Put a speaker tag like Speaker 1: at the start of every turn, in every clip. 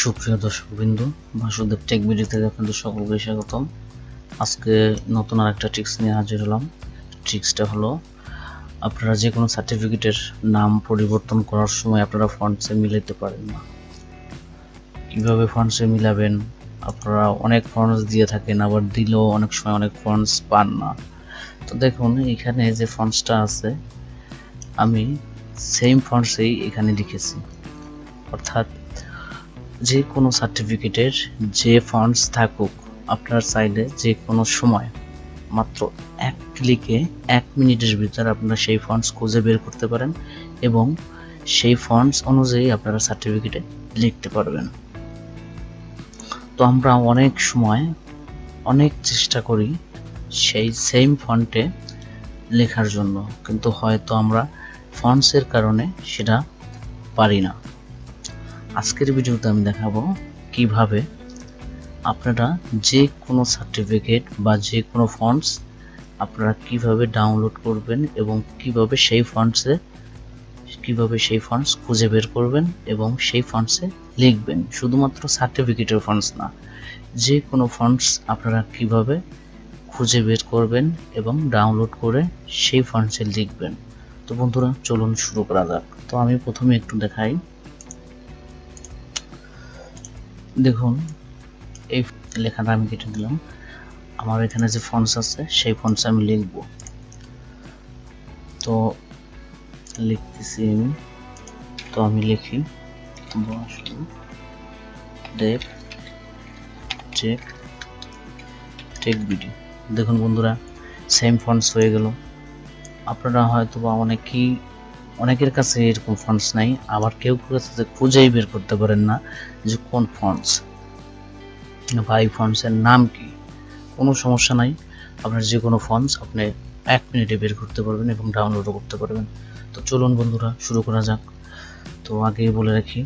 Speaker 1: সুপ্রিয় দর্শকবৃন্দু, Basudeb take video থেকে আপনাদের সকলকে স্বাগতম। আজকে নতুন আরেকটা ট্রিক্স নিয়ে হাজির হলাম। ট্রিক্সটা হলো, আপনারা যে কোনো সার্টিফিকেটের নাম পরিবর্তন করার সময় আপনারা ফন্টসে মিলাতে পারেন না। কীভাবে ফন্টসে মিলাবেন? আপনারা অনেক ফন্টস দিয়ে থাকেন, আবার দিলেও অনেক সময় অনেক ফন্টস পান না। তো দেখুন, এখানে যে ফন্টসটা আছে আমি সেম ফন্টসেই এখানে লিখেছি। অর্থাৎ যে কোনো সার্টিফিকেটের যে ফন্টস থাকুক, আপনার চাইলে যে কোনো সময় মাত্র এক ক্লিকে 1 মিনিটের ভিতর আপনারা সেই ফন্টস খুঁজে বের করতে পারেন এবং সেই ফন্টস অনুযায়ী আপনারা সার্টিফিকেটে লিখতে পারবেন। তো আমরা অনেক সময় অনেক চেষ্টা করি সেই সেম ফন্টে লেখার জন্য, কিন্তু হয়তো আমরা ফন্টসের কারণে সেটা পারি না। আজকের ভিডিওতে আমি দেখাবো কিভাবে আপনারা যে কোনো সার্টিফিকেট বা যে কোনো ফন্টস আপনারা কিভাবে ডাউনলোড করবেন এবং কিভাবে সেই ফন্টস খুঁজে বের করবেন এবং সেই ফন্টসে লিখবেন। শুধুমাত্র সার্টিফিকেটের ফন্টস না, যে কোনো ফন্টস আপনারা কিভাবে খুঁজে বের করবেন এবং ডাউনলোড করে সেই ফন্টসে লিখবেন। তো বন্ধুরা, চলুন শুরু করা যাক। তো আমি প্রথমে একটু দেখাই। দেখুন, এই লেখাটা আমি কেটে দিলাম। আমার এখানে যে ফন্টস আছে সেই ফন্টস আমি লিখব। তো লিখতেছি আমি। তো আমি লিখি বাসুদেব টেক ভিডিও। দেখুন বন্ধুরা, সেম ফন্টস হয়ে গেল। আপনারা হয়তো বা অনেকের কাছে এরকম ফন্টস নাই, আবার কেউ কাছে খুঁজেই বের করতে পারেন না যে কোন ফন্টস বা এই ফন্টসের নাম কি। কোনো সমস্যা নাই, আপনার যে কোনো ফন্টস আপনি 1 মিনিটে বের করতে পারবেন এবং ডাউনলোডও করতে পারবেন। তো চলুন বন্ধুরা, শুরু করা যাক। তো আগেই বলে রাখি,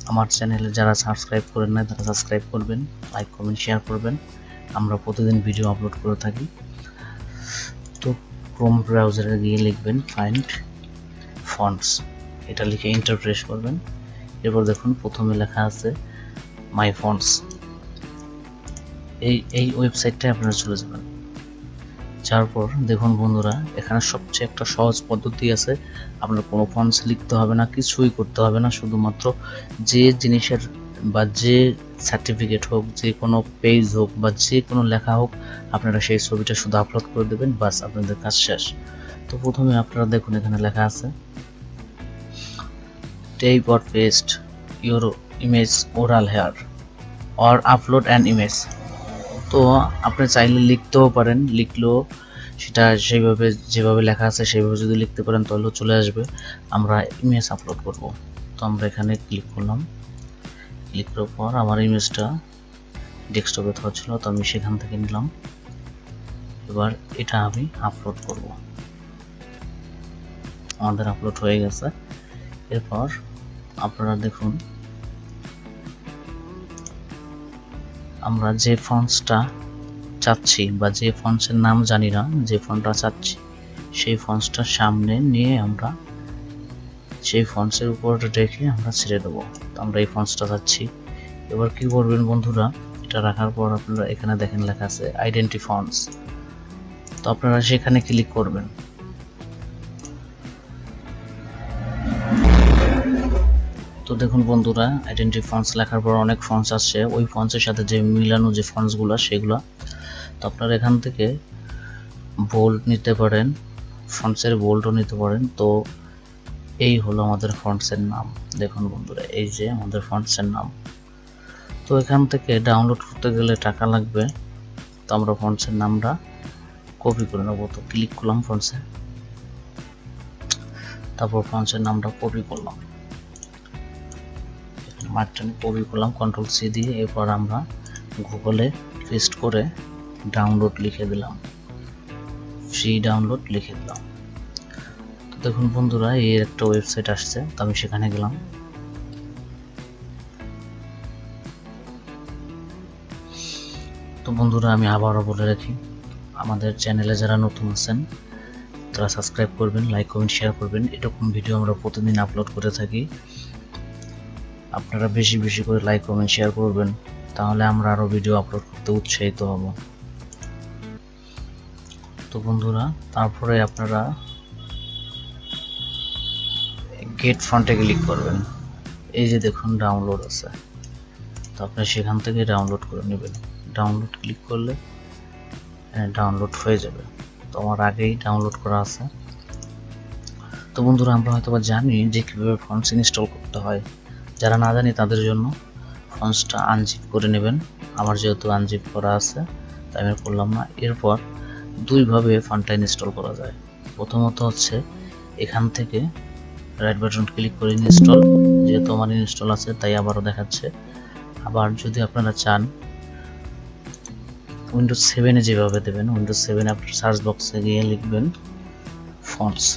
Speaker 1: আমার চ্যানেলে যারা সাবস্ক্রাইব করেন না তারা সাবস্ক্রাইব করবেন, লাইক কমেন্ট শেয়ার করবেন। আমরা প্রতিদিন ভিডিও আপলোড করে থাকি। তো ক্রোম ব্রাউজারে গিয়ে লিখবেন ফাইন্ড ফন্টস, এটা লিখে এন্টার প্রেস করবেন। এরপর দেখুন প্রথমে লেখা আছে মাই ফন্টস। এই ওয়েবসাইটটায় আপনারা চলে যাবেন। যার পর দেখুন বন্ধুরা, এখানে সবচেয়ে একটা সহজ পদ্ধতি আছে। আপনার কোনো ফন্টস লিখতে হবে না, কিছুই করতে হবে না। শুধুমাত্র যে জিনিসের বা যে সার্টিফিকেট হোক, যে কোনো পেজ হোক বা যে কোনো লেখা হোক, আপনারা সেই ছবিটা শুধু আপলোড করে দেবেন, বাস আপনাদের কাজ শেষ। তো প্রথমে আপনারা দেখুন, এখানে লেখা আছে type or paste your image URL here or upload an image. তো আপনি চাইলে লিখতেও পারেন, লিখলেও সেটা যেভাবে লেখা আছে সেইভাবে যদি লিখতে পারেন তাহলেও চলে আসবে। আমরা ইমেজ আপলোড করব। তো আমরা এখানে ক্লিক করলাম। ক্লিক করার পর আমার ইমেজটা ডেস্কটপে থাকা ছিল, তো আমি সেখান থেকে নিলাম। এবার এটা আমি আপলোড করব। আমাদের আপলোড হয়ে গেছে। এরপর আপনারা দেখুন, আমরা যে ফন্টসটা চাচ্ছি বা যে ফন্টসের নাম জানি না, যে ফন্টটা চাচ্ছি সেই ফন্টসটা সামনে নিয়ে আমরা সেই ফন্টসের উপর রেখে আমরা ছেড়ে দেবো। তো আমরা এই ফন্টসটা চাচ্ছি। এবার কি করবেন বন্ধুরা, এটা রাখার পর আপনারা এখানে দেখেন লেখা আছে আইডেন্টি ফন্টস। তো আপনারা সেখানে ক্লিক করবেন। তো দেখুন বন্ধুরা, আইডেন্টি ফন্টস লেখার পর অনেক ফন্টস আসছে, ওই ফন্টসের সাথে যে মিলানো যে ফন্টসগুলো সেগুলো। তো আপনারা এখান থেকে বোল্ড নিতে পারেন, ফন্টসের বোল্ডও নিতে পারেন। তো এই হলো আমাদের ফন্টসের নাম। দেখুন বন্ধুরা, এই যে আমাদের ফন্টসের নাম। তো এখান থেকে ডাউনলোড করতে গেলে টাকা লাগবে। তো আমরা ফন্টসের নামটা কপি করে নেবো। তো ক্লিক করলাম ফন্টসে, তারপর ফন্টসের নামটা কপি করলাম, মার্কটা কপি করলাম কন্ট্রোল সি দিয়ে। এরপর আমরা গুগলে পেস্ট করে ডাউনলোড লিখে দিলাম, ফ্রি ডাউনলোড লিখে দিলাম। তো দেখুন বন্ধুরা, এই একটা ওয়েবসাইট আসছে। তো আমি সেখানে গেলাম। তো বন্ধুরা, আমি আবারও বলে রাখি, আমাদের চ্যানেলে যারা নতুন আছেন তারা সাবস্ক্রাইব করবেন, লাইক কমেন্ট শেয়ার করবেন। এরকম ভিডিও আমরা প্রতিদিন আপলোড করে থাকি। আপনারা বেশি বেশি করে লাইক কমেন্ট শেয়ার করবেন, তাহলে আমরা আরও ভিডিও আপলোড করতে উৎসাহিত হব। তো বন্ধুরা, তারপরে আপনারা গেট ফন্টে ক্লিক করবেন। এই যে দেখুন ডাউনলোড আছে, তো আপনি সেখান থেকে ডাউনলোড করে নেবেন। ডাউনলোড ক্লিক করলে ডাউনলোড হয়ে যাবে। তো আমার আগেই ডাউনলোড করা আছে। তো বন্ধুরা, আমরা হয়তো জানি যে কীভাবে ফন্টস ইনস্টল করতে হয়। যারা না জানি তাদের জন্য ফন্টসটা আনজিপ করে নেবেন। আমার যেহেতু আনজিপ করা আছে তাই আমি করলাম না। এরপর দুইভাবে ফন্টটা ইনস্টল করা যায়। প্রথমত হচ্ছে এখান থেকে রাইট বাটন ক্লিক করে ইনস্টল, যেহেতু আমার ইনস্টল আছে তাই আবারও দেখাচ্ছে। আবার যদি আপনারা চান উইন্ডোজ 7-এ যেভাবে দেবেন, উইন্ডোজ 7 আপনার সার্চ বক্সে গিয়ে লিখবেন ফন্টস,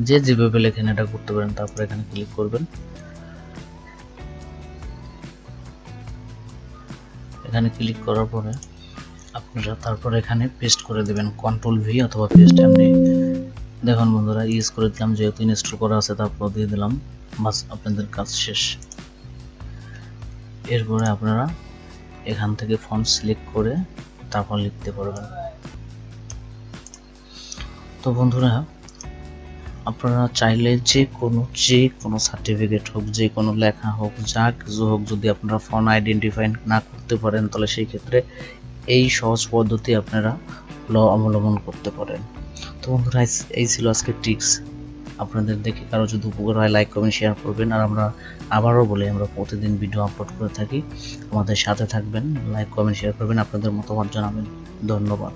Speaker 1: যে যেভাবে লেখেন এটা করতে পারেন। তারপর এখানে ক্লিক করবেন। এখানে ক্লিক করার পরে আপনারা তারপর এখানে পেস্ট করে দেবেন, Ctrl+V অথবা পেস্ট এমডি। দেখুন বন্ধুরা, ইউজ করে দিলাম, যেহেতু ইনস্টল করা আছে তারপর দিয়ে দিলাম, বাস আপনাদের কাজ শেষ। এরপরে আপনারা এখান থেকে ফন্ট সিলেক্ট করে তারপর লিখতে পারবেন। তো বন্ধুরা, আপনারা চাইলে যে কোনো সার্টিফিকেট হোক, যে কোনো লেখা হোক, যা কিছু হোক, যদি আপনারা ফন্ট আইডেন্টিফাই না করতে পারেন তাহলে সেই ক্ষেত্রে এই সহজ পদ্ধতি আপনারা অবলম্বন করতে পারেন। তো বন্ধুরা, এই ছিল আজকে টিপস। আপনাদের দেখে কারো যদি উপকার হয় লাইক কমেন্ট শেয়ার করবেন। আর আমরা আবারও বলি, আমরা প্রতিদিন ভিডিও আপলোড করে থাকি, আমাদের সাথে থাকবেন, লাইক কমেন্ট শেয়ার করবেন, আপনাদের মতামত জানাবেন। ধন্যবাদ।